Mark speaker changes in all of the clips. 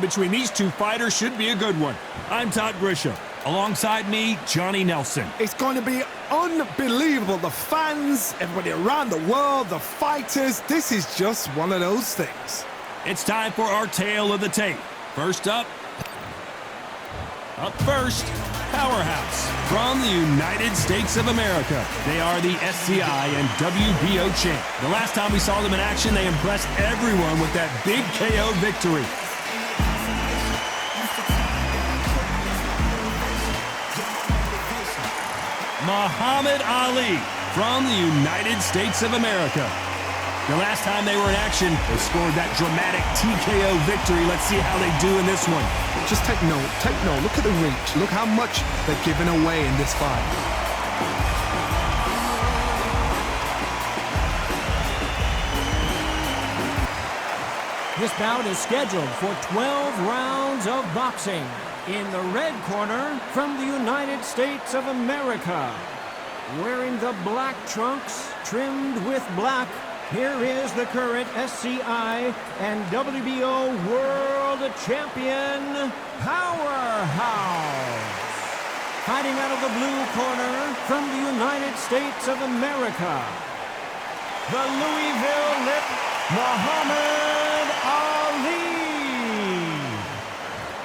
Speaker 1: Between these two fighters should be a good one. I'm Todd Grisham. Alongside me, Johnny Nelson.
Speaker 2: It's going to be unbelievable. The fans, everybody around the world, the fighters. This is just one of those things.
Speaker 1: It's time for our tale of the tape. First up first, Powerhouse from the United States of America. They are the SCI and WBO champ. The last time we saw them in action, they impressed everyone with that big KO victory. Muhammad Ali from the United States of America. The last time they were in action, they scored that dramatic TKO victory. Let's see how they do in this one.
Speaker 2: Just take note. Look at the reach. Look how much they're giving away in this fight.
Speaker 3: This bout is scheduled for 12 rounds of boxing. In the red corner, from the United States of America, wearing the black trunks trimmed with black, here is the current SCI and WBO World Champion, Powerhouse. Fighting out of the blue corner, from the United States of America, the Louisville Lip, Muhammad Ali.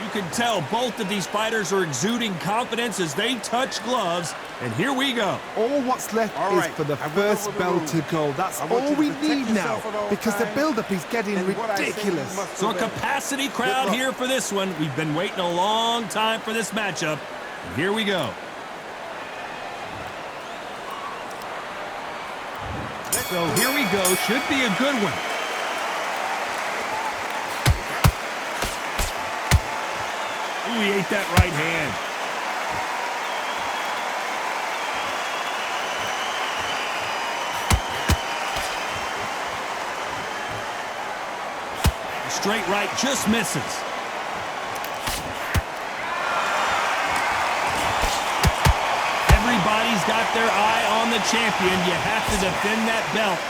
Speaker 1: You can tell both of these fighters are exuding confidence as they touch gloves, and here we go.
Speaker 2: All what's left is for the first bell to go. That's all we need now, because the build-up is getting ridiculous.
Speaker 1: So a capacity crowd here for this one. We've been waiting a long time for this matchup, and here we go. So here we go. Should be a good one. Ooh, he ate that right hand. The straight right just misses. Everybody's got their eye on the champion. You have to defend that belt.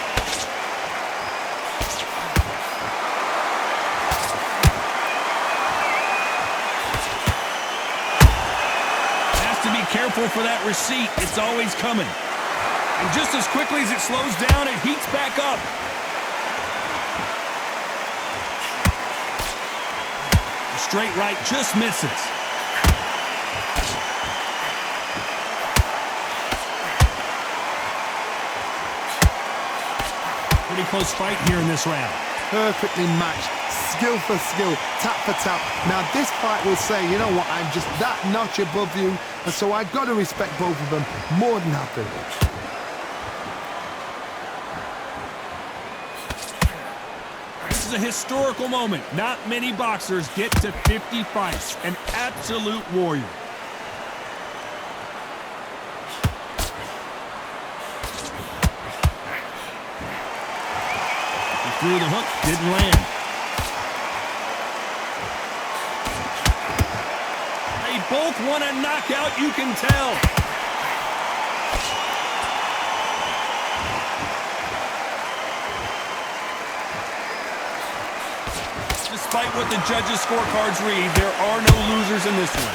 Speaker 1: Careful for that receipt. It's always coming. And just as quickly as it slows down, it heats back up. The straight right just misses. Pretty close fight here in this round.
Speaker 2: Perfectly matched. Skill for skill, tap for tap. Now this fight will say, you know what, I'm just that notch above you, and so I've got to respect both of them more than happy.
Speaker 1: This is a historical moment. Not many boxers get to 50 fights. An absolute warrior. He threw the hook, didn't land. Both want a knockout, you can tell. Despite what the judges' scorecards read, there are no losers in this one.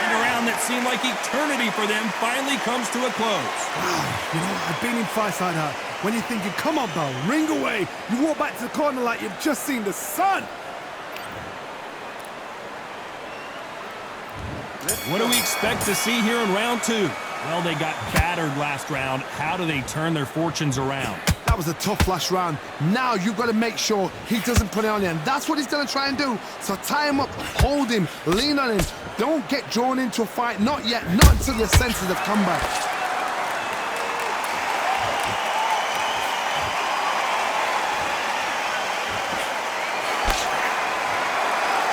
Speaker 1: And a round that seemed like eternity for them finally comes to a close.
Speaker 2: Wow, you know, I've been in fights like that. When you're thinking, come on, Bout, ring away. You walk back to the corner like you've just seen the sun.
Speaker 1: What do we expect to see here in round two? Well, they got battered last round. How do they turn their fortunes around?
Speaker 2: That was a tough last round. Now you've got to make sure he doesn't put it on you, and that's what he's going to try and do. So tie him up, hold him, lean on him. Don't get drawn into a fight. Not yet. Not until your senses have come back.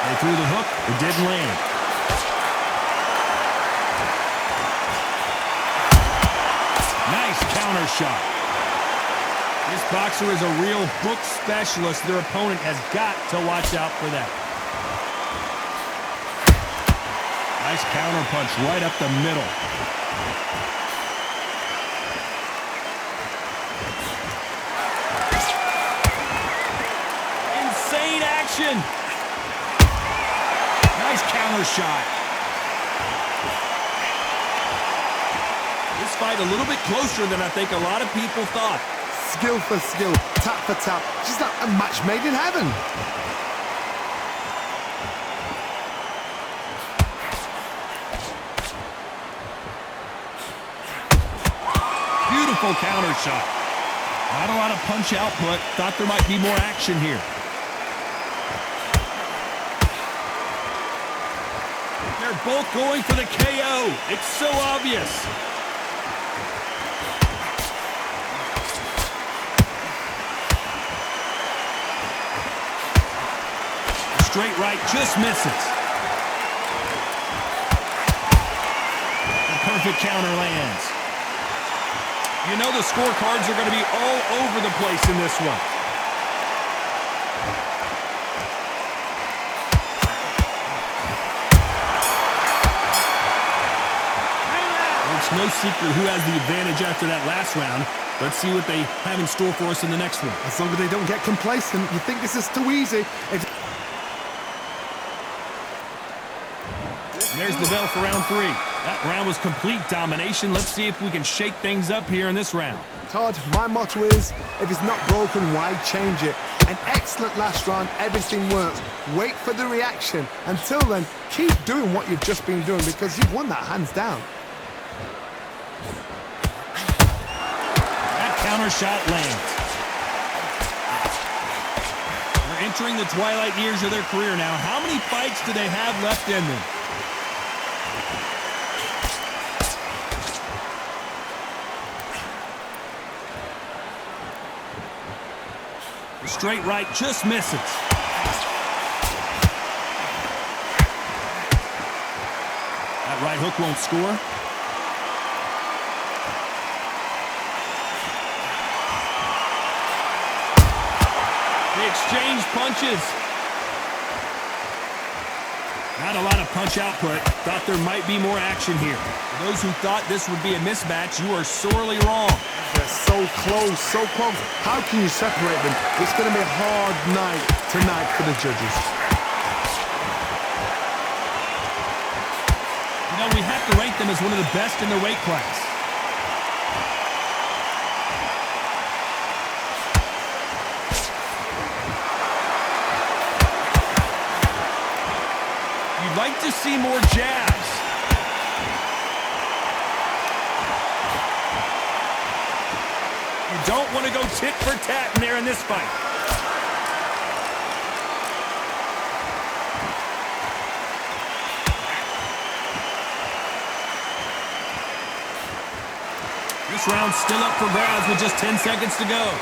Speaker 1: They threw the hook, it didn't land. Nice counter shot. This boxer is a real book specialist. Their opponent has got to watch out for that. Nice counter punch right up the middle. one. Nice counter shot. This fight a little bit closer than I think a lot of people thought.
Speaker 2: Skill for skill, tap for tap. Just like a match made in heaven.
Speaker 1: Beautiful counter shot. Not a lot of punch output. Thought there might be more action here. They're both going for the KO. It's so obvious. Straight right just misses. The perfect counter lands. You know the scorecards are going to be all over the place in this one. It's no secret who has the advantage after that last round. Let's see what they have in store for us in the next one.
Speaker 2: As long as they don't get complacent, you think this is too easy.
Speaker 1: There's the bell for round 3. That round was complete domination. Let's see if we can shake things up here in this round.
Speaker 2: Todd, my motto is, if it's not broken, why change it? An excellent last round, everything works. Wait for the reaction. Until then, keep doing what you've just been doing because you've won that hands down.
Speaker 1: That counter shot lands. They're entering the twilight years of their career now. How many fights do they have left in them? The straight right just misses. That right hook won't score. They exchange punches. Not a lot of punch output. Thought there might be more action here. For those who thought this would be a mismatch, you are sorely wrong.
Speaker 2: They're so close, so close. How can you separate them? It's going to be a hard night tonight for the judges.
Speaker 1: You know, we have to rank them as one of the best in their weight class. You'd like to see more jabs. You don't want to go tit for tat in there in this fight. This round's still up for grabs with just 10 seconds to go.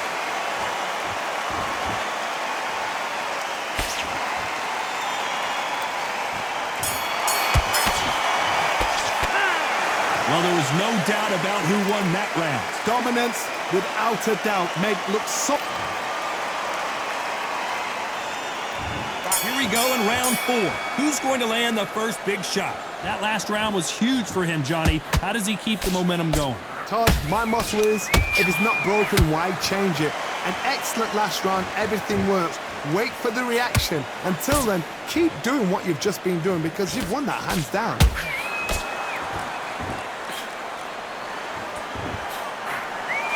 Speaker 1: Well, there was no doubt about who won that round.
Speaker 2: Dominance, without a doubt, made it look so...
Speaker 1: Here we go in round 4. Who's going to land the first big shot? That last round was huge for him, Johnny. How does he keep the momentum going?
Speaker 2: Todd, my motto is, if it's not broken, why change it? An excellent last round, everything works. Wait for the reaction. Until then, keep doing what you've just been doing because you've won that hands down.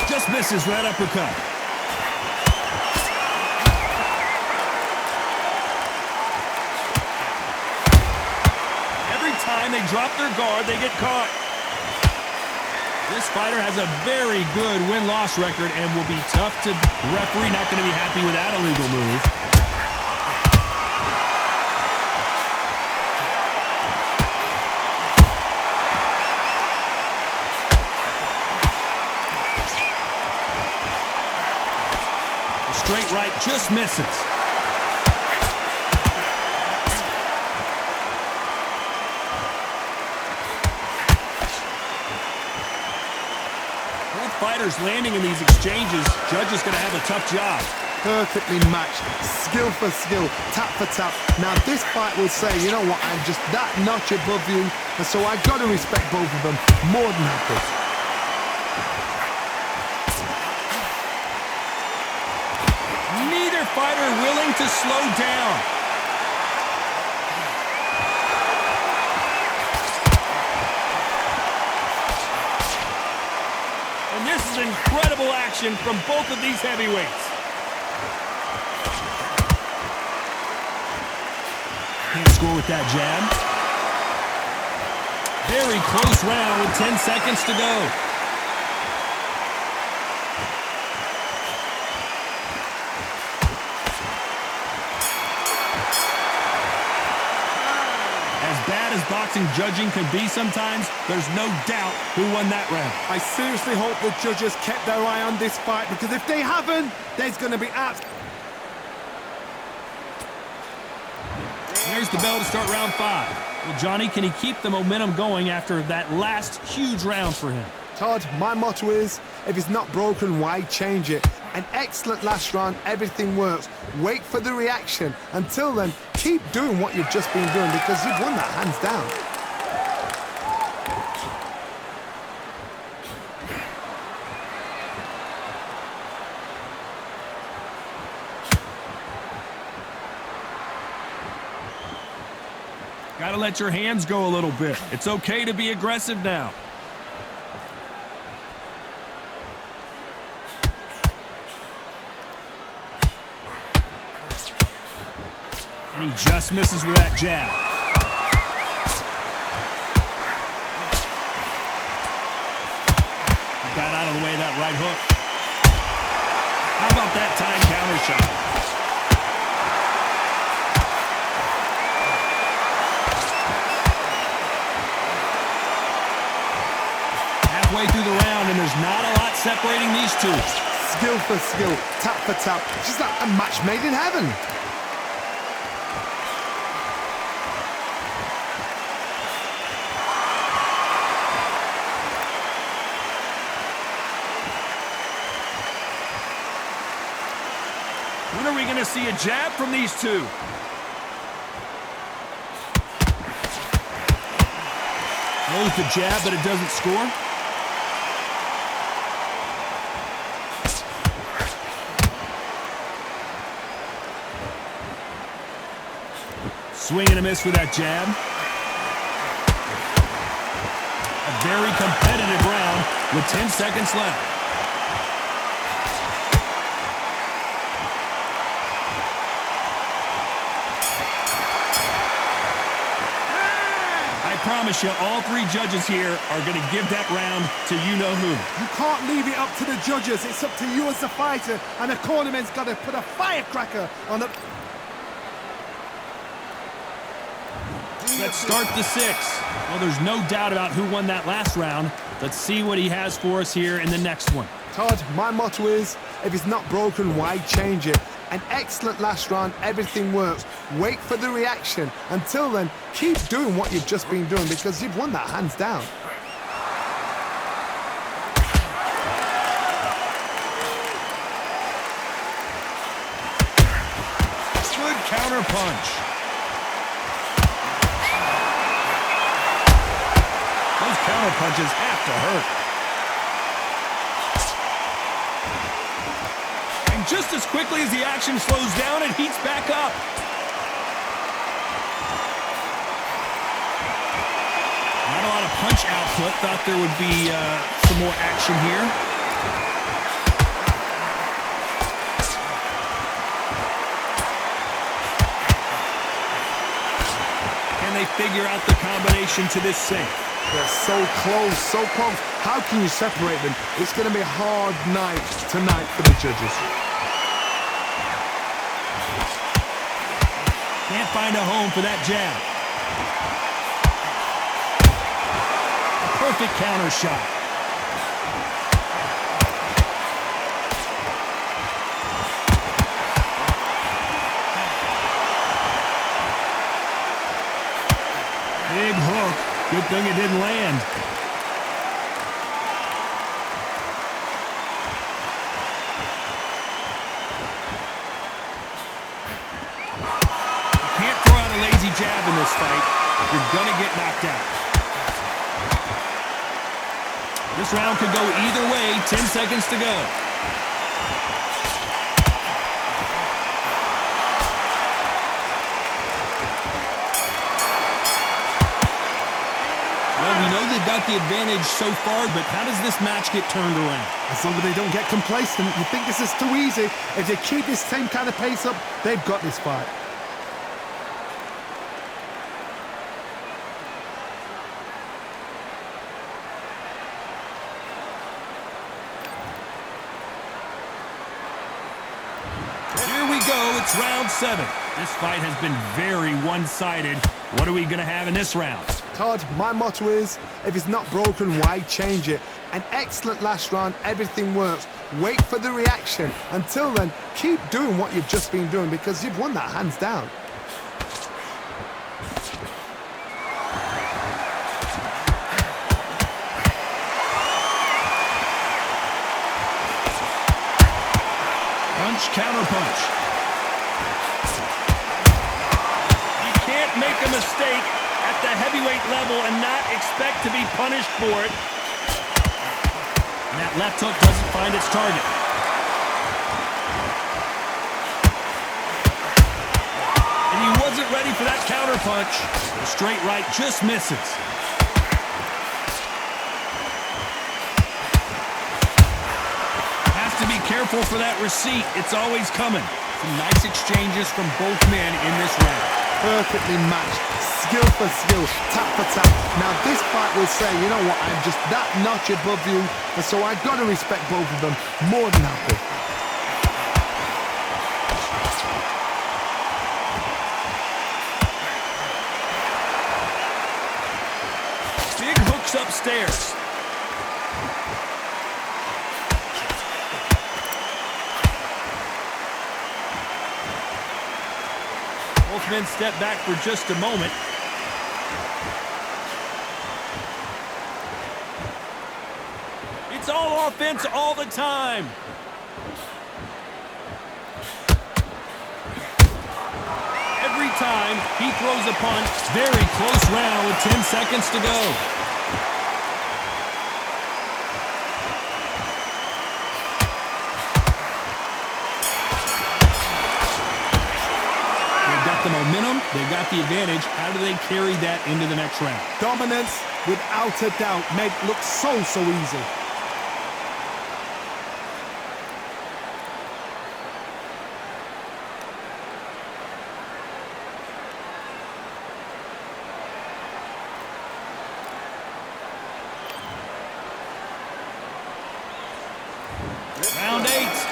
Speaker 1: Just misses right uppercut. Every time they drop their guard, they get caught. This fighter has a very good win-loss record and will be tough to referee. Not going to be happy with that illegal move. Straight right just misses. Both fighters landing in these exchanges. Judge is going to have a tough job.
Speaker 2: Perfectly matched, skill for skill, tap for tap. Now this fight will say, you know what, I'm just that notch above you, and so I got to respect both of them more than happy.
Speaker 1: Fighter willing to slow down. And this is incredible action from both of these heavyweights. Can't score with that jab. Very close round with 10 seconds to go. As bad as boxing judging can be sometimes, there's no doubt who won that round.
Speaker 2: I seriously hope the judges kept their eye on this fight, because if they haven't, there's going to be
Speaker 1: There's the bell to start round 5. Well, Johnny, can he keep the momentum going after that last huge round for him?
Speaker 2: Todd, my motto is, if it's not broken, why change it? An excellent last round, everything works. Wait for the reaction. Until then, keep doing what you've just been doing, because you've won that hands down.
Speaker 1: Got to let your hands go a little bit. It's okay to be aggressive now. And he just misses with that jab. He got out of the way of that right hook. How about that time counter shot? Halfway through the round, and there's not a lot separating these two.
Speaker 2: Skill for skill, tap for tap. Just like a match made in heaven.
Speaker 1: When are we going to see a jab from these two? Throws the jab, but it doesn't score. Swing and a miss with that jab. A very competitive round with 10 seconds left. I promise you, all three judges here are going to give that round to you-know-who.
Speaker 2: You can't leave it up to the judges. It's up to you as the fighter, and the cornerman's got to put a firecracker on the...
Speaker 1: Let's start the 6th. Well, there's no doubt about who won that last round. Let's see what he has for us here in the next one.
Speaker 2: Todd, my motto is, if it's not broken, why change it? An excellent last round, everything works. Wait for the reaction. Until then, keep doing what you've just been doing, because you've won that hands down.
Speaker 1: Good counter punch. Those counter punches have to hurt. And just as quickly as the action slows down, it heats back up. Not a lot of punch output. Thought there would be some more action here. Can they figure out the combination to this sink?
Speaker 2: They're so close, so close. How can you separate them? It's going to be a hard night tonight for the judges.
Speaker 1: Can't find a home for that jab. A perfect counter shot. Big hook. Good thing it didn't land. You can't throw out a lazy jab in this fight. You're gonna get knocked out. This round could go either way. 10 seconds to go. Well, we know the they've got the advantage so far, but how does this match get turned around?
Speaker 2: As long as they don't get complacent, you think this is too easy. If they keep this same kind of pace up, they've got this fight.
Speaker 1: Here we go, it's round 7. This fight has been very one-sided. What are we going to have in this round?
Speaker 2: Todd, my motto is, if it's not broken, why change it? An excellent last round, everything works. Wait for the reaction. Until then, keep doing what you've just been doing because you've won that hands down.
Speaker 1: Punch, counter punch. You can't make a mistake at the heavyweight level and not expect to be punished for it. And that left hook doesn't find its target. And he wasn't ready for that counter punch. The straight right just misses. Has to be careful for that receipt. It's always coming. Some nice exchanges from both men in this round.
Speaker 2: Perfectly matched, skill for skill, tap for tap. Now this fight will say, you know what, I'm just that notch above you, and so I've got to respect both of them more than happy.
Speaker 1: Big hooks upstairs. Both men step back for just a moment. It's all offense all the time. Every time he throws a punch, very close round with 10 seconds to go. The momentum, they got the advantage. How do they carry that into the next round?
Speaker 2: Dominance, without a doubt, made it look so easy.
Speaker 1: Round 8,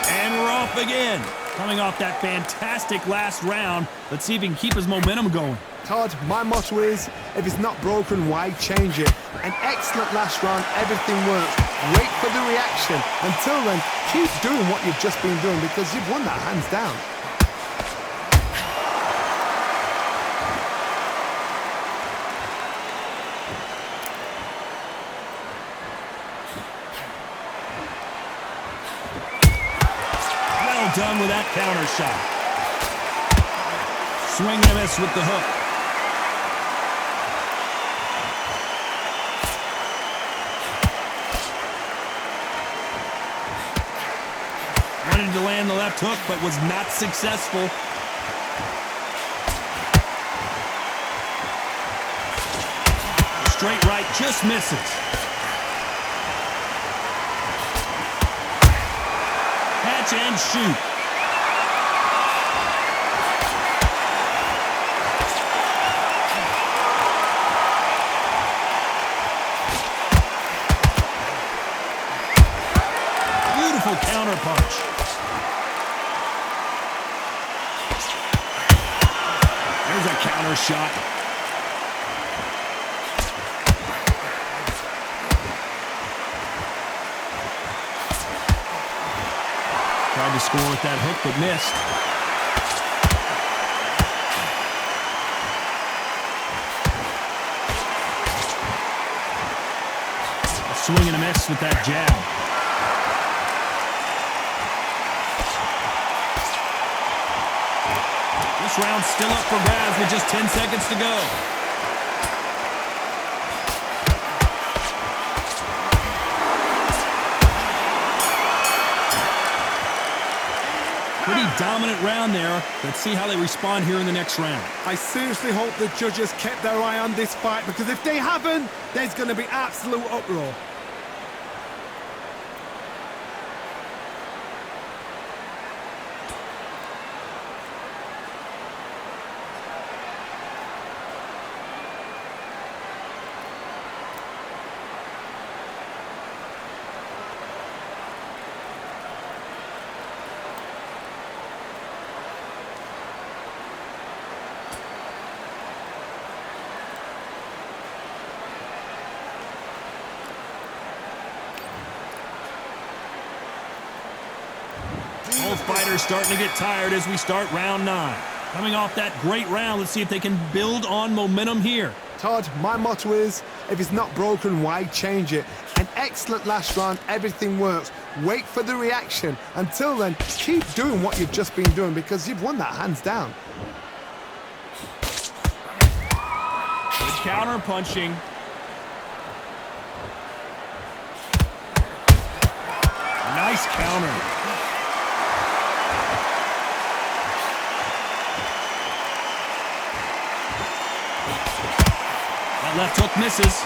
Speaker 1: and we're off again. Coming off that fantastic last round, let's see if he can keep his momentum going.
Speaker 2: Todd, my motto is, if it's not broken, why change it? An excellent last round, everything works. Wait for the reaction. Until then, keep doing what you've just been doing because you've won that hands down.
Speaker 1: Done with that counter shot. Swing and a miss with the hook. Wanted to land the left hook, but was not successful. Straight right just misses. Catch and shoot. Beautiful counter punch. There's a counter shot. Tried to score with that hook, but missed. A swing and a miss with that jab. This round's still up for grabs with just 10 seconds to go. Pretty dominant round there. Let's see how they respond here in the next round.
Speaker 2: I seriously hope the judges kept their eye on this fight, because if they haven't, there's going to be absolute uproar.
Speaker 1: Both fighters starting to get tired as we start round 9. Coming off that great round, let's see if they can build on momentum here.
Speaker 2: Todd, my motto is, if it's not broken, why change it? An excellent last round, everything works. Wait for the reaction. Until then, keep doing what you've just been doing, because you've won that hands down.
Speaker 1: Good counter punching. Nice counter. That left hook misses.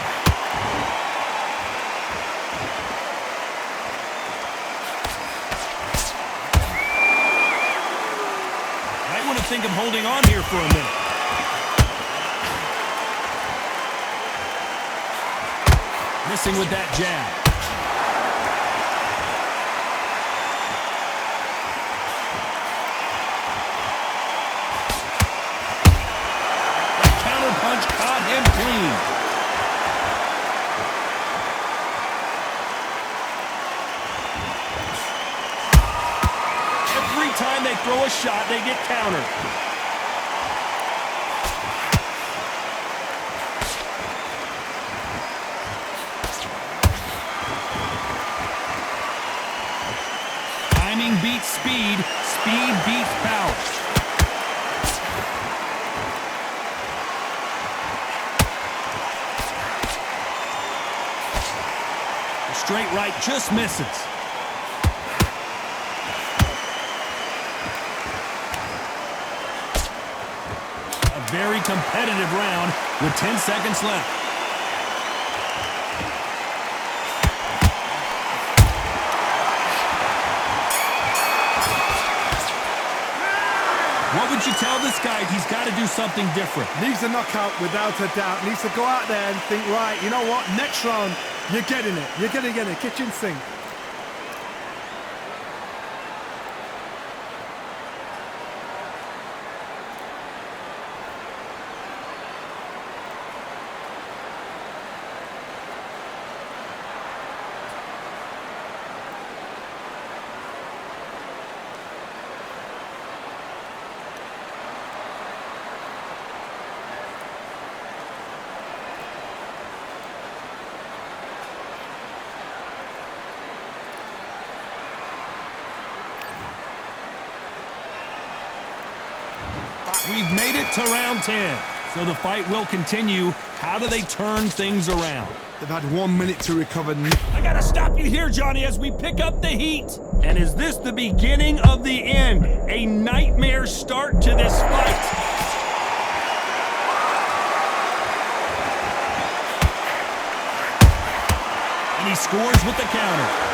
Speaker 1: Might want to think of holding on here for a minute. Missing with that jab. Punch caught him clean. Every time they throw a shot, they get countered. Timing beats speed. Speed beats power. Straight right just misses. A very competitive round with 10 seconds left. What would you tell this guy? He's got to do something different.
Speaker 2: Needs a knockout without a doubt. Needs to go out there and think, right, you know what, next round, you're getting it. You're going to get it. Kitchen sink.
Speaker 1: We've made it to round 10, so the fight will continue. How do they turn things around?
Speaker 2: They've had 1 minute to recover.
Speaker 1: I gotta stop you here, Johnny, as we pick up the heat. And is this the beginning of the end? A nightmare start to this fight. And he scores with the counter.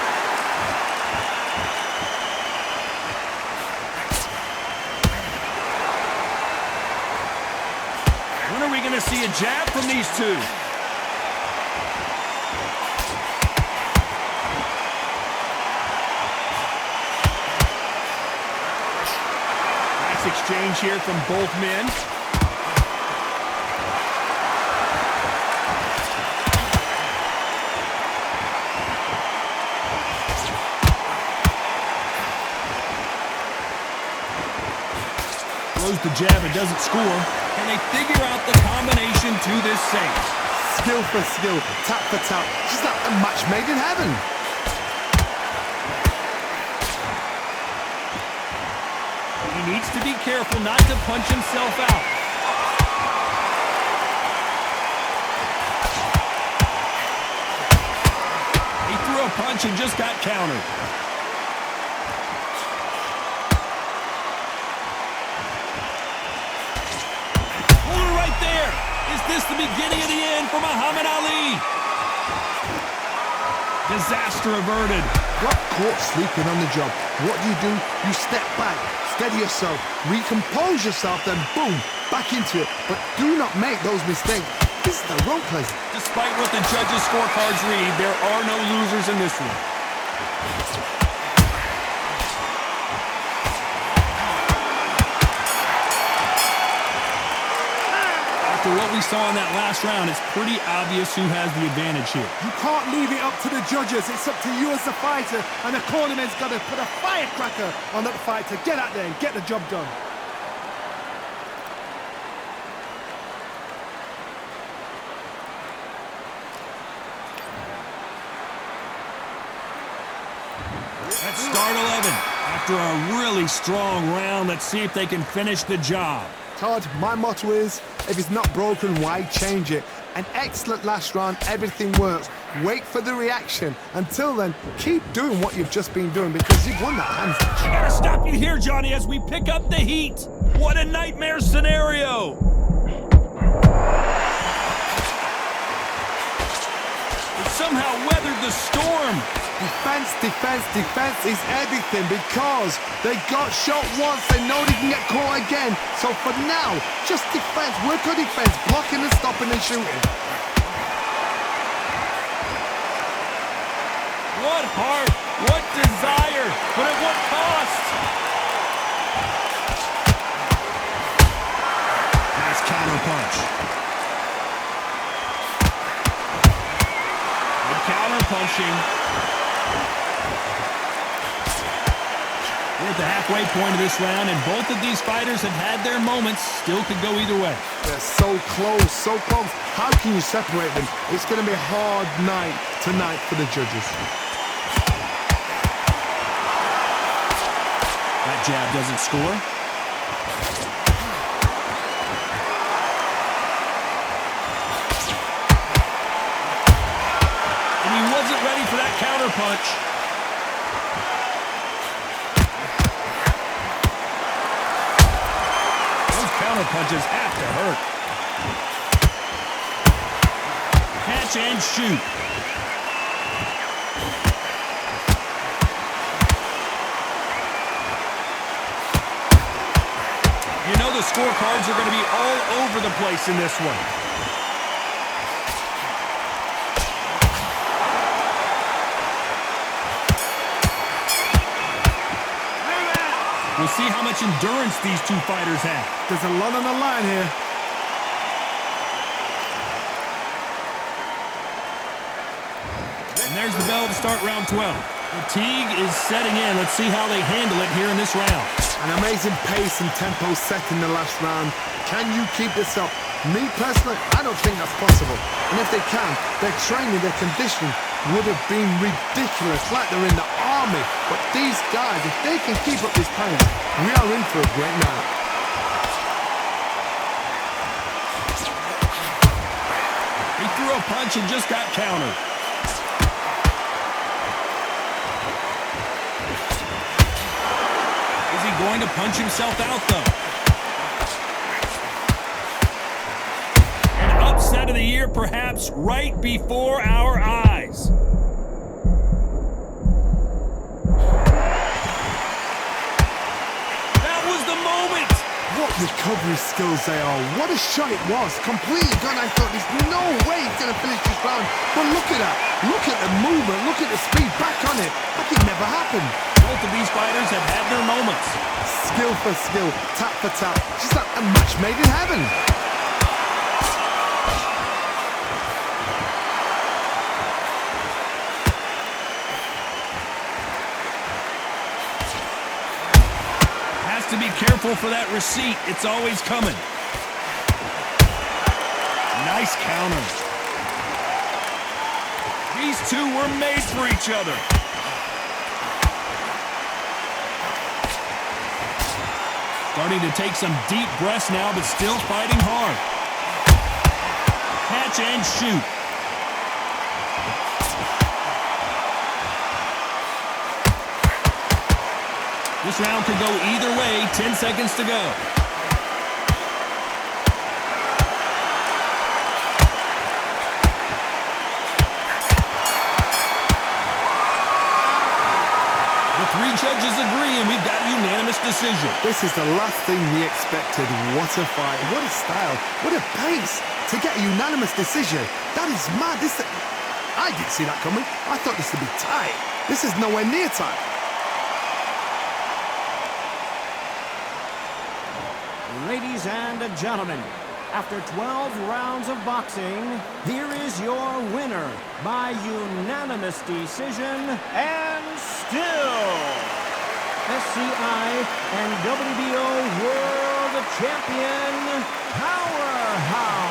Speaker 1: When are we going to see a jab from these two? Nice exchange here from both men. Throws the jab and doesn't score. Can they figure out the combination to this safe?
Speaker 2: Skill for skill, tap for tap. Just like a match made in heaven.
Speaker 1: He needs to be careful not to punch himself out. He threw a punch and just got countered. the beginning of the end for Muhammad Ali. Disaster averted.
Speaker 2: Got caught sleeping on the job. What do? You step back, steady yourself, recompose yourself, then boom, back into it. But do not make those mistakes. This is the wrong place.
Speaker 1: Despite what the judges' scorecards read, there are no losers in this one. After what we saw in that last round, it's pretty obvious who has the advantage here.
Speaker 4: You can't leave it up to the judges. It's up to you as the fighter, and the cornerman's got to put a firecracker on that fight to get out there and get the job done.
Speaker 1: Let's start 11. After a really strong round, let's see if they can finish the job.
Speaker 2: Todd, my motto is, if it's not broken, why change it? An excellent last round, everything works. Wait for the reaction. Until then, keep doing what you've just been doing because you've won that hands down.
Speaker 1: I gotta stop you here, Johnny, as we pick up the heat. What a nightmare scenario. It somehow weathered the storm.
Speaker 2: Defense, defense, defense is everything because they got shot once, they know they can get caught again. So for now, just defense, work on defense, blocking and stopping and shooting.
Speaker 1: What heart, what desire, but at what cost? Nice counter punch. Good counter punching. We're at the halfway point of this round, and both of these fighters have had their moments. Still could go either way.
Speaker 2: They're so close, so close. How can you separate them? It's going to be a hard night tonight for the judges.
Speaker 1: That jab doesn't score. And he wasn't ready for that counter punch. Punches have to hurt. Catch and shoot. You know the scorecards are going to be all over the place in this one. We'll see how much endurance these two fighters have.
Speaker 4: There's a lot on the line here.
Speaker 1: And there's the bell to start round 12. Fatigue is setting in. Let's see how they handle it here in this round.
Speaker 2: An amazing pace and tempo set in the last round. Can you keep this up? Me personally, I don't think that's possible. And if they can, their training, their conditioning would have been ridiculous, like they're in the army. But these guys, if they can keep up this pace, we are in for a great night.
Speaker 1: He threw a punch and just got countered. Is he going to punch himself out, though? An upset of the year, perhaps, right before our eyes.
Speaker 2: What recovery skills they are. What a shot it was. Completely gone. I thought there's no way he's going to finish this round. But look at that. Look at the movement. Look at the speed. Back on it. Like it never happened.
Speaker 1: Both of these fighters have had their moments.
Speaker 2: Skill for skill. Tap for tap. Just like a match made in heaven.
Speaker 1: To be careful for that receipt. It's always coming. Nice counter. These two were made for each other. Starting to take some deep breaths now, but still fighting hard. Catch and shoot. This round could go either way. 10 seconds to go. 3 judges agree, and we've got a unanimous decision.
Speaker 2: This is the last thing we expected. What a fight, what a style, what a pace to get a unanimous decision. That is mad. I didn't see that coming. I thought this would be tight. This is nowhere near tight.
Speaker 3: Ladies and gentlemen, after 12 rounds of boxing, here is your winner by unanimous decision and still SCI and WBO World Champion Powerhouse.